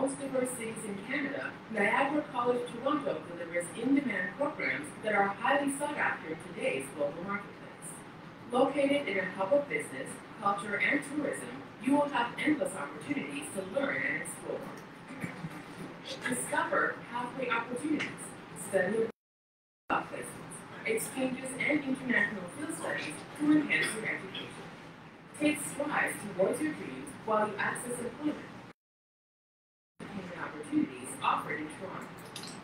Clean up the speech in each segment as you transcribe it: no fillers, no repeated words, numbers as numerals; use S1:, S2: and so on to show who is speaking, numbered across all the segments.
S1: most diverse cities in Canada, Niagara College Toronto delivers in-demand programs that are highly sought after in today's global marketplace. Located in a hub of business, culture, and tourism, you will have endless opportunities to learn and explore. Discover pathway opportunities, study job placements, exchanges, and international field studies to enhance your education. Take strides towards your dreams while you access employment opportunities offered in Toronto.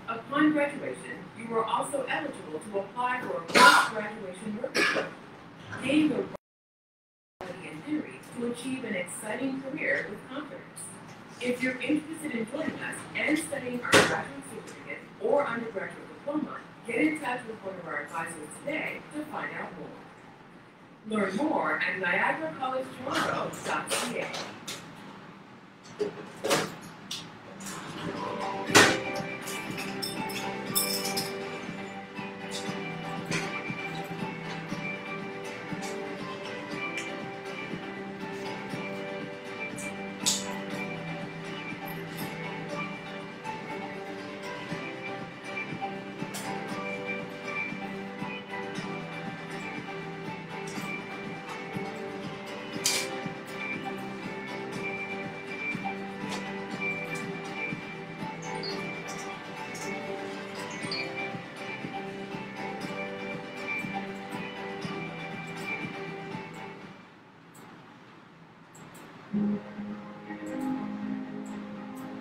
S1: Upon graduation, you are also eligible to apply for a post-graduation work visa. Gain the reality and theory to achieve an exciting career with confidence. If you're interested in joining us and studying our graduate certificate or undergraduate diploma, get in touch with one of our advisors today to find out more. Learn more at niagaracollegetoronto.ca.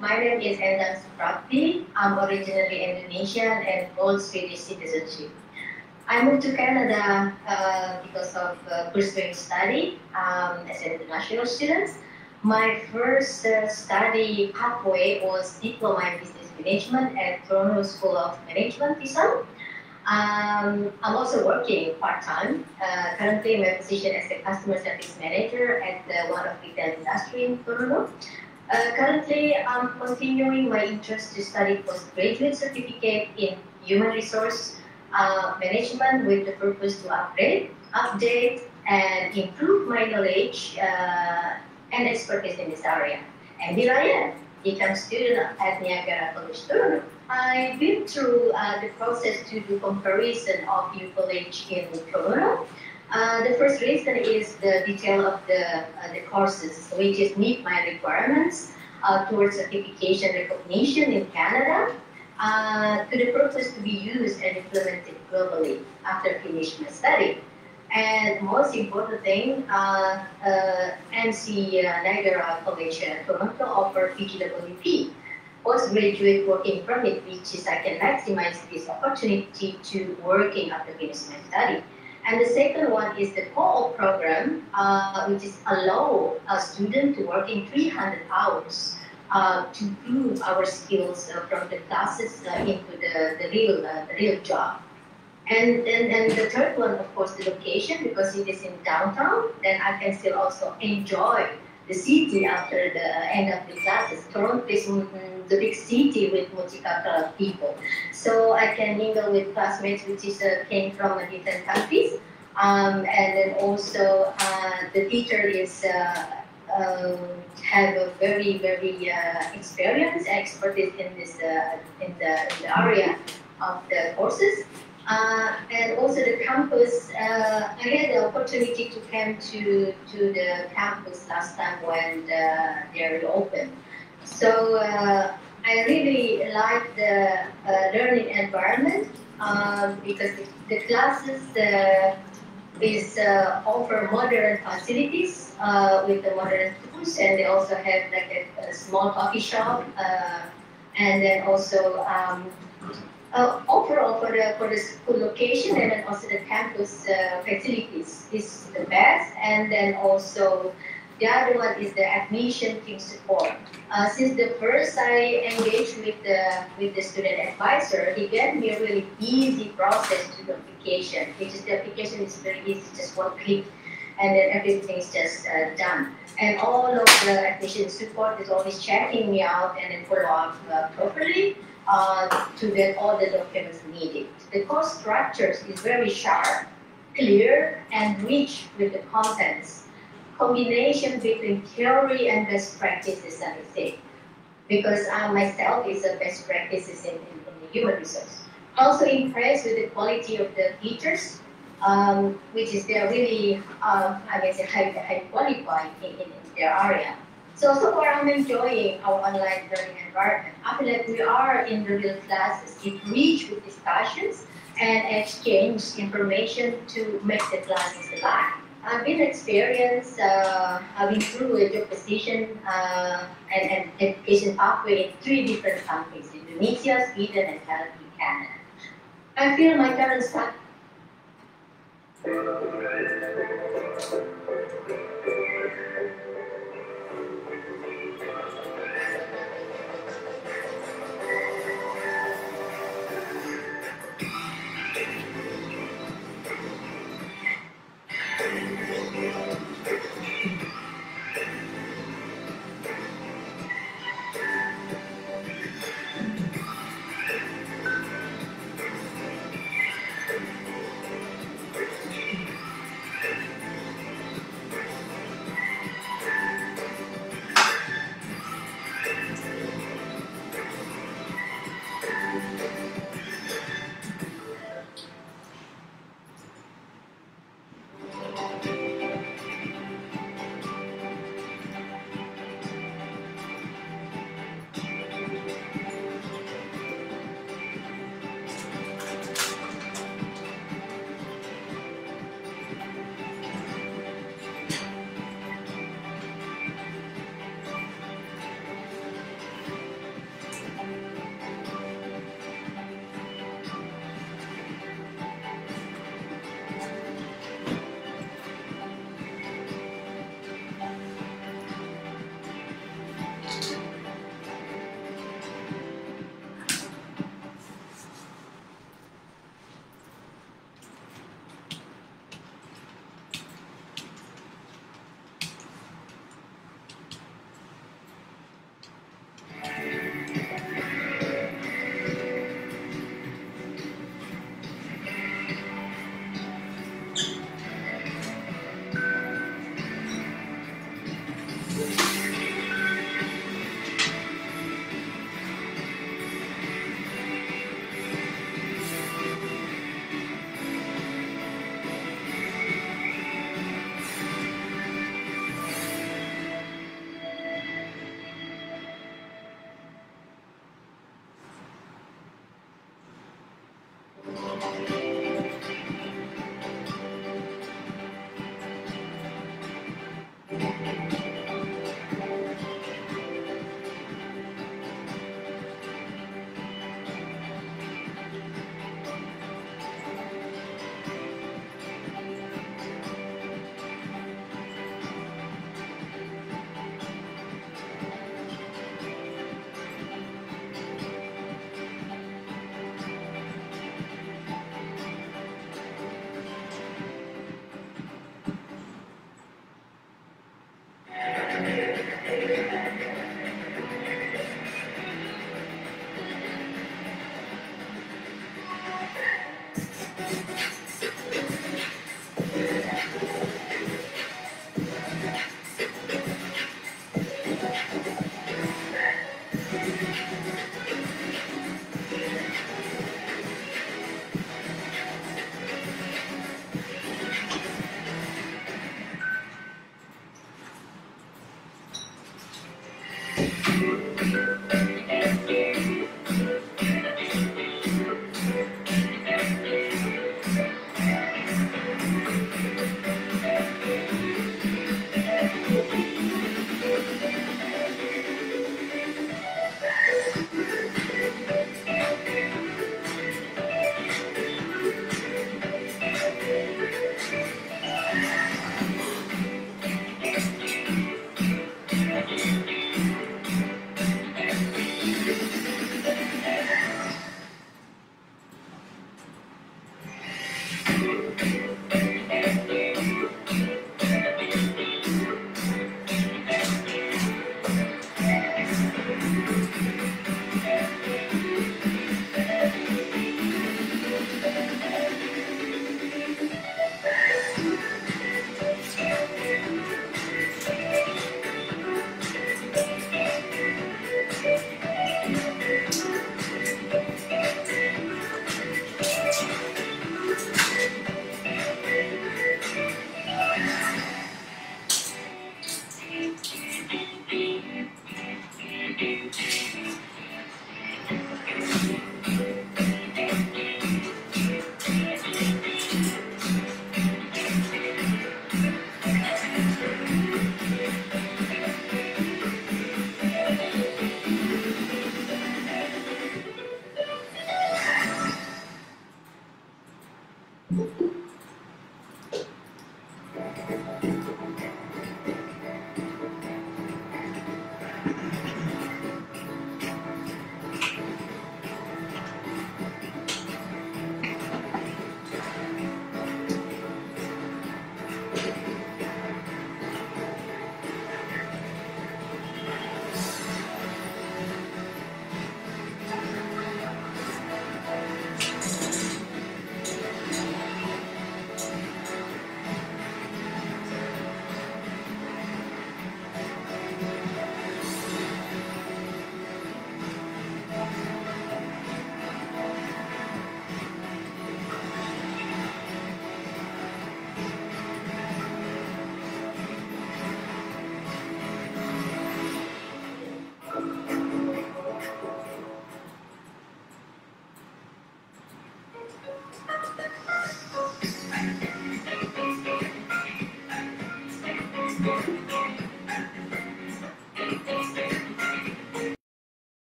S2: My name is Endang Suprapti. I'm originally Indonesian and hold Swedish citizenship. I moved to Canada because of pursuing study as an international student. My first study pathway was Diploma in Business Management at Toronto School of Management, TISM. I'm also working part-time. Currently, my position as a customer service manager at one of the retail industry in Toronto. Currently, I'm continuing my interest to study postgraduate certificate in human resource management with the purpose to update, and improve my knowledge and expertise in this area. And here I am, become student at Niagara College Toronto. I've been through the process to do comparison of few colleges in Toronto. The first reason is the detail of the courses, which is meet my requirements towards certification recognition in Canada, to the purpose to be used and implemented globally after finishing my study. And most important thing, MC Niagara College Toronto offer PGWP, postgraduate working permit, which is I can maximize this opportunity to working after finishing my study. And the second one is the co-op program, which is allow a student to work in 300 hours to prove our skills from the classes into the real job. And the third one, of course, the location, because it is in downtown, then I can still also enjoy the city after the end of the classes. Toronto is the big city with multicultural people. So I can mingle with classmates which is came from different countries. And then also the teacher is have a very experienced expertise in this in the area of the courses. And also the campus, I had the opportunity to come to the campus last time when they're open. So I really like the learning environment because the classes is offer modern facilities with the modern tools, and they also have like a small coffee shop, and then also overall for the school location and then also the campus facilities is the best. And then also the other one is the admission team support. Since the first I engaged with the student advisor, he gave me a really easy process to the application, which is the application is very easy, just one click, and then everything is just done. And all of the admission support is always checking me out and then follow up properly to get all the documents needed. The course structures is very sharp, clear, and rich with the contents. Combination between theory and best practices, I would say. because myself is a best practices in the human resource. Also impressed with the quality of the teachers, which is they're really, I mean, high qualified in their area. So far I'm enjoying our online learning environment. I feel like we are in the real classes. It rich with discussions and exchange information to make the classes alive. I've been experienced having through a job position and education pathway in 3 different countries: Indonesia, Sweden, and currently Canada. I feel my current status.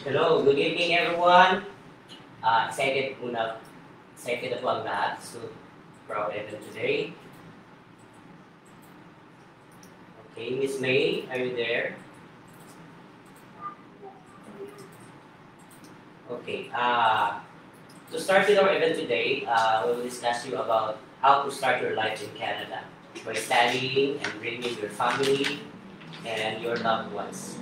S3: Hello, good evening everyone. Excited ako ang lahat for our event today. Okay, Miss May, are you there? Okay, to start with our event today, we will discuss you about how to start your life in Canada by studying and bringing your family and your loved ones.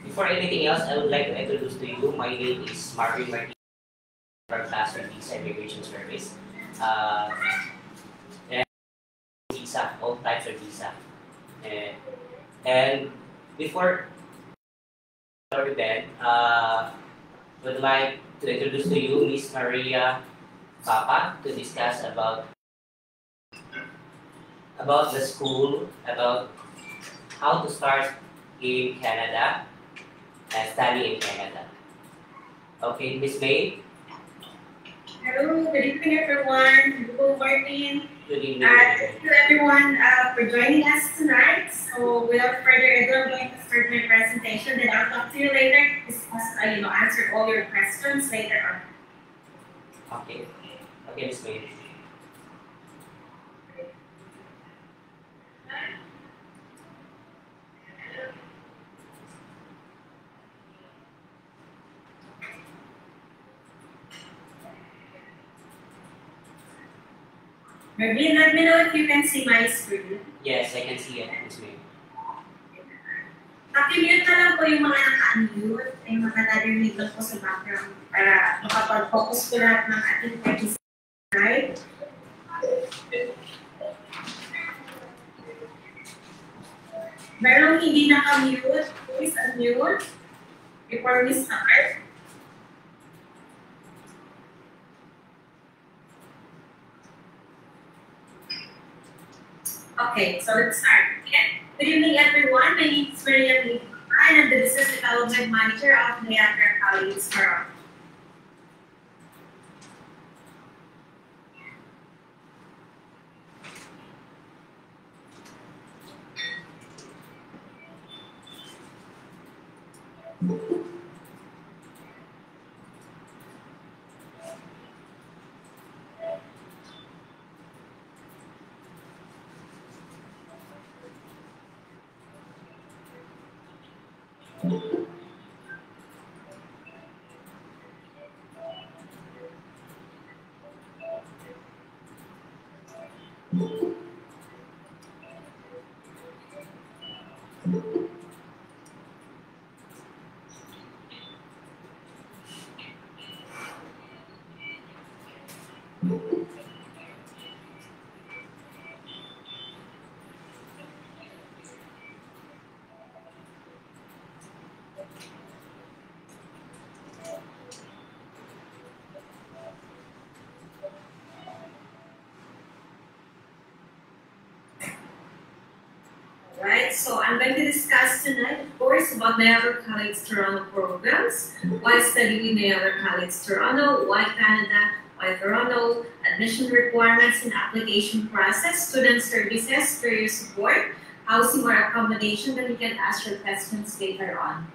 S3: Before anything else, I would like to introduce to you. My name is Marvin Martinez from FastWay Visa Immigration Service. And visa, all types of visa. And before our event, would like to introduce to you Miss Maria Papa to discuss about the school, about how to start in Canada and study in Canada. Okay, Miss May.
S4: Hello, good evening everyone. Good morning.
S3: Good evening.
S4: Thank you everyone for joining us tonight. So without further ado, I'm going to start my presentation. Then I'll talk to you later. Discuss, answer all your questions later on.
S3: Okay. Okay, Miss May.
S4: Mervin, let me know if you can see my screen.
S3: Yes, I can see it, Ms. May.
S4: Pakimute na lang po yung mga naka-unmute, yung mga narinig lang po sa background para makapag-focus po lahat ng ating participants. Right? Merong hindi naka-mute, please unmute before we start. Okay, so let's start. Okay. Good evening, everyone. My name is Maria Lee. I am the Business Development Manager of Niagara College, Toronto. Right, so I'm going to discuss tonight, of course, about Niagara College Toronto programs, why study with Niagara College Toronto, why Canada, why Toronto, admission requirements and application process, student services, career support, housing or accommodation, then you can ask your questions later on.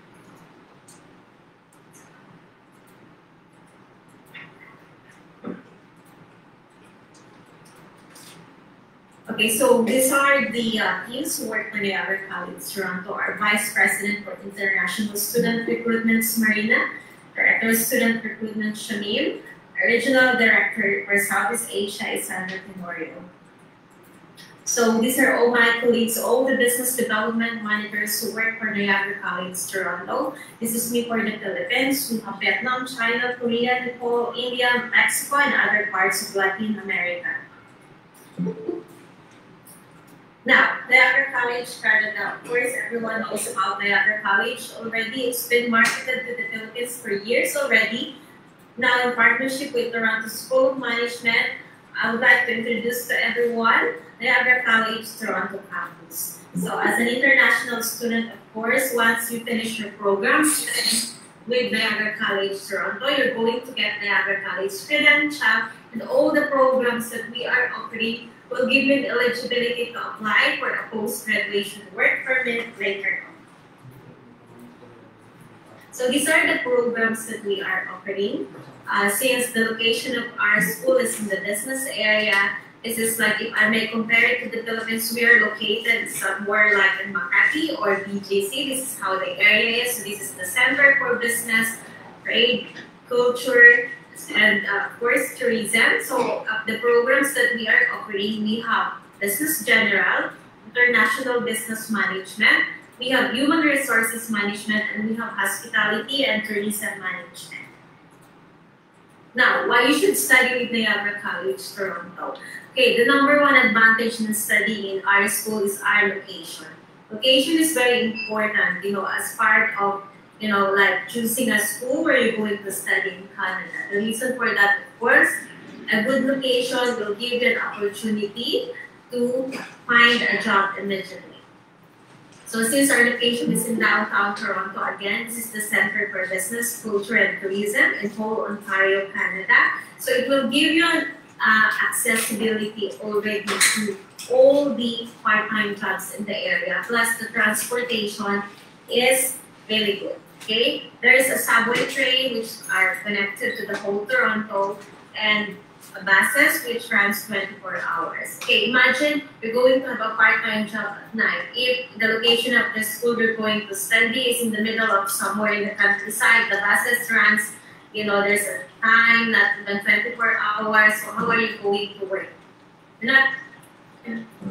S4: Okay, so these are the teams who work for Niagara College Toronto. Our Vice President for International Student Recruitment, Marina, Director of Student Recruitment, Shamim, Regional Director for Southeast Asia is Sandra Tenorio. So these are all my colleagues, all the business development managers who work for Niagara College Toronto. This is me for the Philippines. We have Vietnam, China, Korea, Nepal, India, Mexico, and other parts of Latin America. Now, Niagara College, Canada. Of course, everyone knows about Niagara College already. It's been marketed to the Philippines for years already. Now, in partnership with Toronto School of Management, I would like to introduce to everyone Niagara College Toronto campus. So, as an international student, of course, once you finish your programs with Niagara College Toronto, you're going to get Niagara College credential, and all the programs that we are offering will give you the eligibility to apply for a post-graduation work permit later on. So these are the programs that we are offering. Since the location of our school is in the business area, this is like, if I may compare it to the Philippines, we are located somewhere like in Makati or BGC. This is how the area is. So this is the center for business, trade, culture, and of course tourism. So the programs that we are offering, we have Business General, International Business Management, we have Human Resources Management, and we have Hospitality and Tourism Management. Now, why you should study with Niagara College Toronto? Okay, the number one advantage in studying in our school is our location. Location is very important, as part of like choosing a school where you're going to study in Canada. The reason for that, of course, a good location will give you an opportunity to find a job immediately. So since our location is in downtown Toronto, again, this is the Center for Business, Culture, and Tourism in whole Ontario, Canada. So it will give you an accessibility already to all the part-time jobs in the area. Plus the transportation is really good. Okay, there is a subway train which are connected to the whole Toronto, and buses which runs 24 hours. Okay, imagine you're going to have a part-time job at night. If the location of the school you're going to study is in the middle of somewhere in the countryside, the buses runs, there's a time, not even 24 hours, so how are you going to work? you're not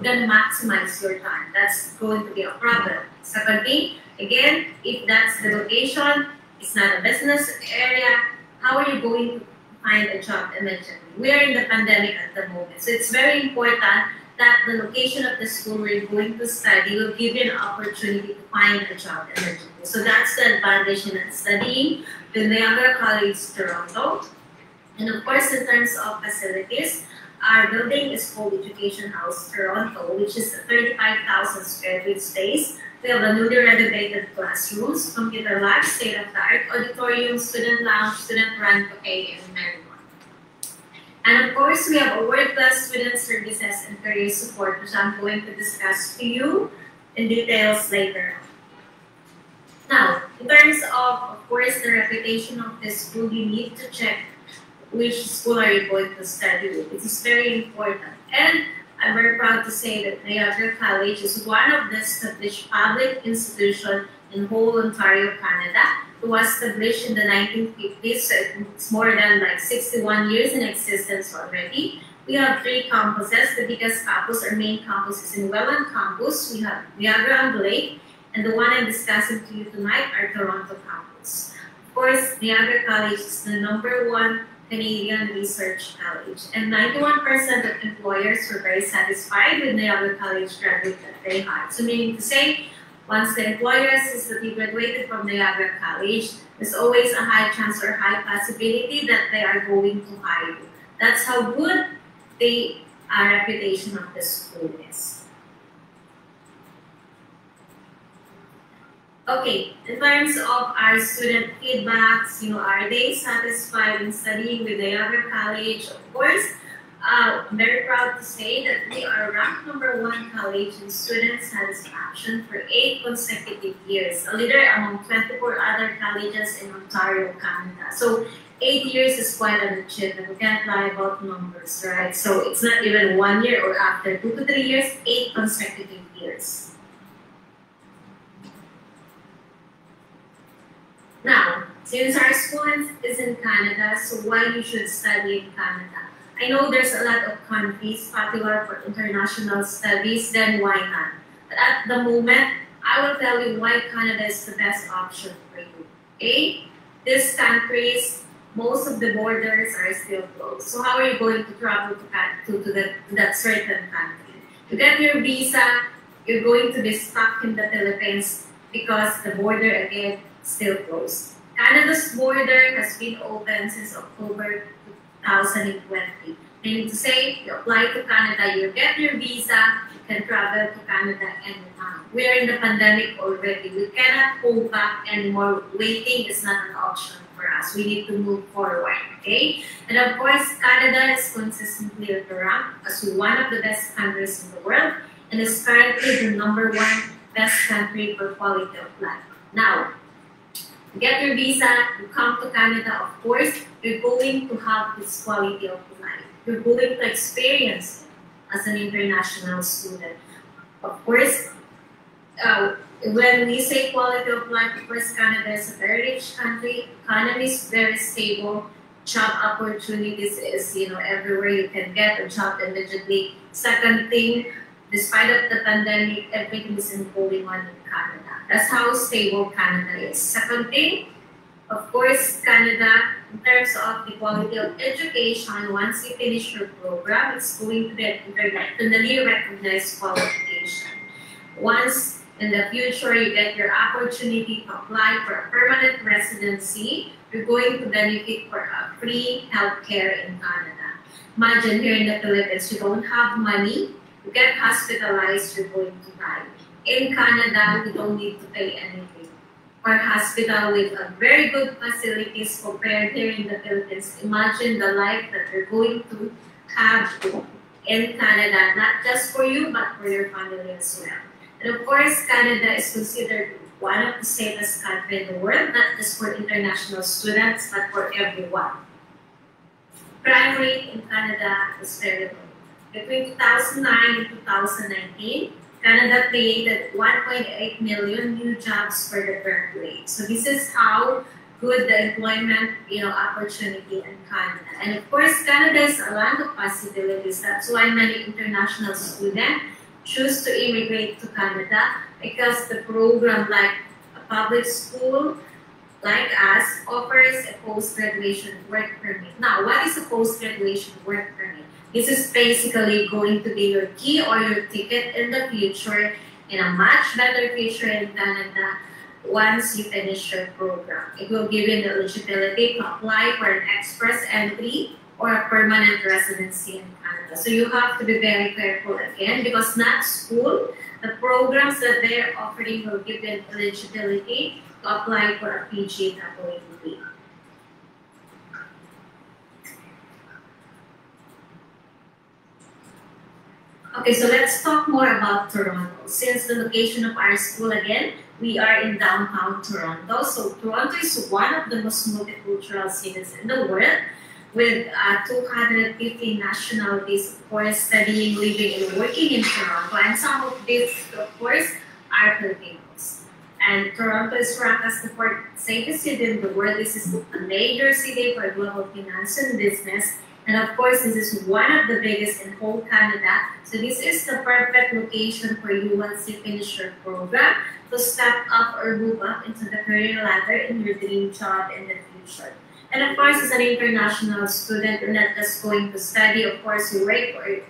S4: gonna maximize your time. That's going to be a problem. Second thing, again, if that's the location, it's not a business area, how are you going to find a job immediately? We are in the pandemic at the moment, so it's very important that the location of the school where you're going to study will give you an opportunity to find a job immediately. So that's the advantage in studying the Niagara College, Toronto. And of course, in terms of facilities, our building is called Education House Toronto, which is a 35,000 square feet space. We have a newly renovated classrooms, computer lab, state-of-the-art auditorium, student lounge, student-run cafe, and many more. And of course, we have a world-class student services and career support, which I'm going to discuss to you in details later. Now, in terms of course, the reputation of the school, you need to check which school are you going to study with. It is very important. And I'm very proud to say that Niagara College is one of the established public institutions in whole Ontario, Canada. It was established in the 1950s, so it's more than like 61 years in existence already. We have 3 campuses. The biggest campus, our main campus, is in Welland Campus. We have Niagara on the Lake, and the one I'm discussing to you tonight, our Toronto campus. Of course, Niagara College is the #1 Canadian research college, and 91% of employers were very satisfied with Niagara College graduate that they hired. So meaning to say, once the employer says that you graduated from Niagara College, there's always a high chance or high possibility that they are going to hire you. That's how good the reputation of the school is. Okay, in terms of our student feedbacks, are they satisfied in studying with Niagara College? Of course, I'm very proud to say that we are ranked #1 college in student satisfaction for 8 consecutive years, a leader among 24 other colleges in Ontario, Canada. So 8 years is quite an achievement. We can't lie about numbers, right? So it's not even 1 year or after 2 to 3 years, 8 consecutive years. Now, since our school is in Canada, so why you should study in Canada? I know there's a lot of countries popular for international studies, then why not? But at the moment, I will tell you why Canada is the best option for you. Okay? These countries, most of the borders are still closed. So how are you going to travel to that certain country? You get your visa, you're going to be stuck in the Philippines because the border again still closed. Canada's border has been open since October 2020. Meaning to say, you apply to Canada, you get your visa, you can travel to Canada anytime. We are in the pandemic already. We cannot hold back anymore. Waiting is not an option for us. We need to move forward, okay? And of course, Canada is consistently ranked as one of the best countries in the world and is currently the #1 best country for quality of life. Now, get your visa, you come to Canada, of course, you're going to have this quality of life. You're going to experience it as an international student. Of course, when we say quality of life, of course, Canada is a very rich country, economy is very stable, job opportunities is, everywhere you can get a job immediately. Second thing, despite of the pandemic, everything is improving on in Canada. That's how stable Canada is. Second thing, of course, Canada, in terms of the quality of education, once you finish your program, it's going to be an internationally recognized qualification. Once in the future you get your opportunity to apply for a permanent residency, you're going to benefit for a free healthcare in Canada. Imagine here in the Philippines, you don't have money, you get hospitalized, you're going to die. In Canada, we don't need to pay anything. Our hospital with a very good facilities compared here in the Philippines. Imagine the life that you're going to have in Canada, not just for you, but for your family as well. And of course, Canada is considered one of the safest countries in the world, not just for international students, but for everyone. Crime rate in Canada is very low. Between 2009 and 2019, Canada created 1.8 million new jobs for the graduates. So this is how good employment, opportunity in Canada. And of course, Canada is a land of possibilities. That's why many international students choose to immigrate to Canada, because the program, like a public school like us, offers a post-graduation work permit. Now, what is a post-graduation work permit? This is basically going to be your key or your ticket in the future, in a much better future in Canada once you finish your program. It will give you the eligibility to apply for an express entry or a permanent residency in Canada. So you have to be very careful again, because not school, the programs that they're offering will give you eligibility to apply for a PGWP. Okay, so let's talk more about Toronto. Since the location of our school, again, we are in downtown Toronto. So Toronto is one of the most multicultural cities in the world, with 250 nationalities, of course, studying, living, and working in Toronto. And some of these, of course, are Filipinos. And Toronto is ranked as the fourth safest city in the world. This is a major city for global finance and business. And of course, this is one of the biggest in whole Canada. So this is the perfect location for you once you finish your program to step up or move up into the career ladder in your dream job in the future. And of course, as an international student, you're not just going to study. Of course, you work or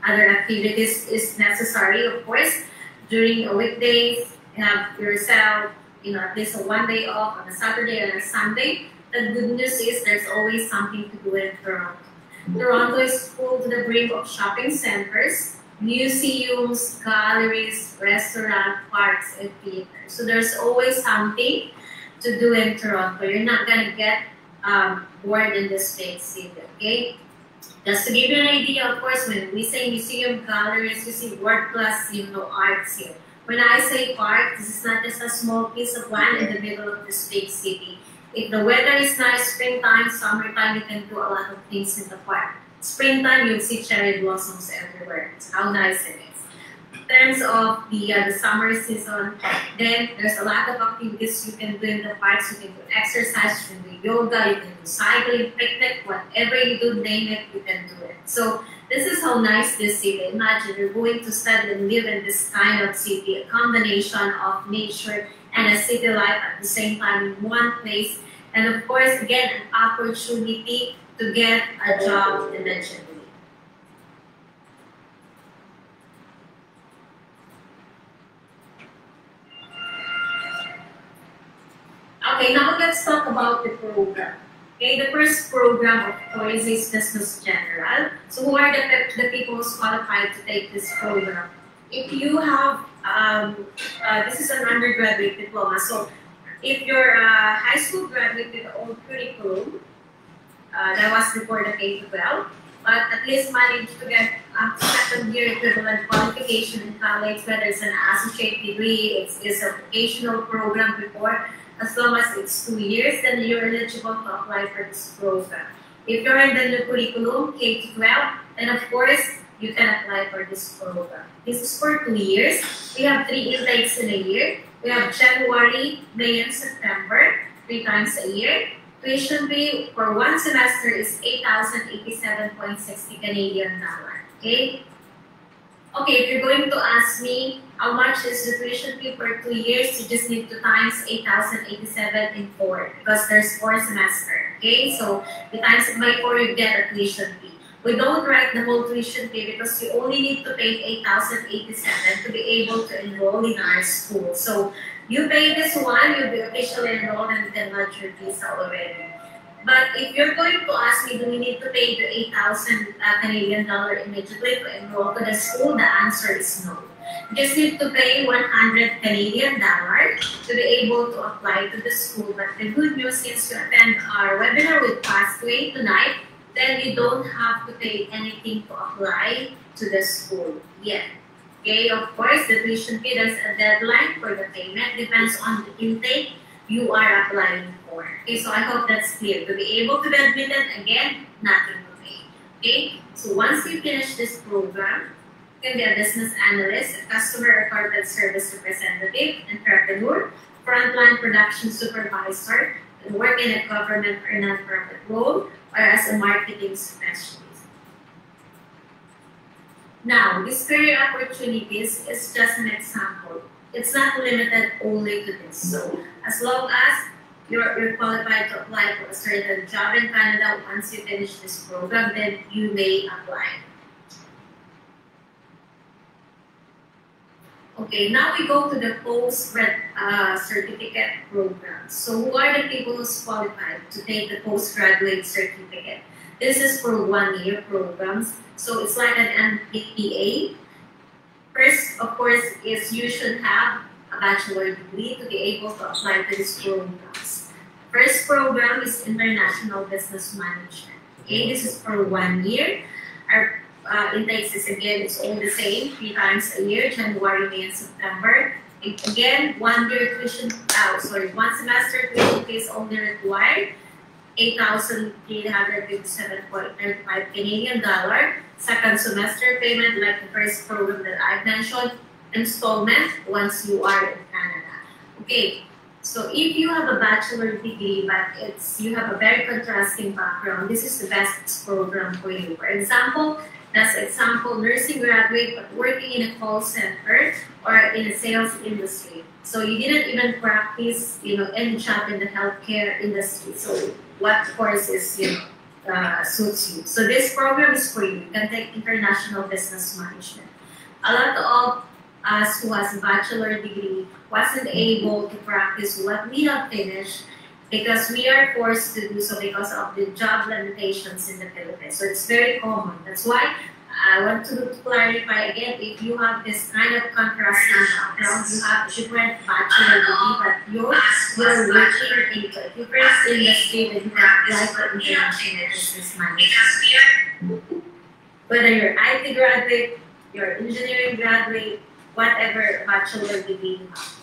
S4: other activities is necessary. Of course, during a weekdays, you have yourself, at least a 1 day off on a Saturday and a Sunday. The good news is there's always something to do in Toronto. Toronto is full to the brink of shopping centers, museums, galleries, restaurants, parks, and theaters. So there's always something to do in Toronto. You're not gonna get bored in this big city, okay? Just to give you an idea, of course, when we say museum, galleries, you see world-class, arts here. When I say park, this is not just a small piece of land in the middle of this big city. If the weather is nice, springtime, summertime, you can do a lot of things in the park. Springtime, you'll see cherry blossoms everywhere. That's how nice it is. In terms of the summer season, then there's a lot of activities you can do in the parks. You can do exercise, you can do yoga, you can do cycling, picnic, whatever you do, name it, you can do it. So this is how nice this city. Imagine you're going to study and live in this kind of city, a combination of nature and a city life at the same time in one place. And of course, again, an opportunity to get a job eventually. Okay, now let's talk about the program. Okay, the first program, of course, is Business General. So who are the people who's qualified to take this program? If you have, this is an undergraduate diploma. So if you're a high school graduate with the old curriculum, that was before the K-12, but at least managed to get a second-year equivalent qualification in college, whether it's an associate degree, it's a vocational program before, as long as it's 2 years, then you're eligible to apply for this program. If you're in the new curriculum, K-12, then of course, you can apply for this program. This is for 2 years. We have 3 intakes in a year. We have January, May, and September, 3 times a year. Tuition fee for 1 semester is 8,087.60 Canadian dollar. Okay? Okay, if you're going to ask me how much is the tuition fee for 2 years, you just need to times 8,087 in 4 because there's 4 semesters. Okay, so you times it by 4, you get a tuition fee. We don't write the whole tuition fee because you only need to pay 8,087 to be able to enroll in our school. So you pay this one, you'll be officially enrolled and you can lodge your visa already. But if you're going to ask me, do we need to pay the 8,000 Canadian dollar immediately to enroll to the school? The answer is no. You just need to pay 100 Canadian dollar to be able to apply to the school. But the good news is you attend our webinar with FastWay tonight, then you don't have to pay anything to apply to the school yet. Okay, of course, the tuition fee, there's a deadline for the payment, depends on the intake you are applying for. Okay, so I hope that's clear. To be able to be admitted, again, nothing to pay. Okay, so once you finish this program, you can be a business analyst, a customer or corporate service representative, entrepreneur, frontline production supervisor, and work in a government or non-profit role, or as a marketing specialist. Now, these career opportunities is just an example. It's not limited only to this. So, as long as you're qualified to apply for a certain job in Canada, once you finish this program, then you may apply. Okay, now we go to the PostGrad certificate program. So who are the people who's qualified to take the postgraduate certificate? This is for 1-year programs. So it's like an MBA. First, of course, is you should have a bachelor degree to be able to apply to these programs. First program is International Business Management. Okay, this is for 1 year. Our intakes is again, it's all the same, 3 times a year, January, May, and September. Again, 1 year tuition, 1 semester tuition fee is only required, 8,357.35 Canadian dollar. Second semester payment, like the first program that I've mentioned, installment once you are in Canada. Okay, so if you have a bachelor degree, but you have a very contrasting background, this is the best program for you. For example, nursing graduate but working in a call center or in a sales industry. So you didn't even practice, any job in the healthcare industry. So what courses, suits you? So this program is for you. You can take International Business Management. A lot of us who has a bachelor degree wasn't able to practice what we have finished because we are forced to do so because of the job limitations in the Philippines. So it's very common. That's why I want to clarify again, if you have this kind of contrasting background, you have a different bachelor degree, but you're working in a different industry that you can apply for international business management. Whether you're IT graduate, you're engineering graduate, whatever bachelor degree you have.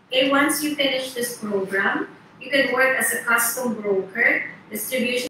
S4: Okay, once you finish this program, you can work as a custom broker, distribution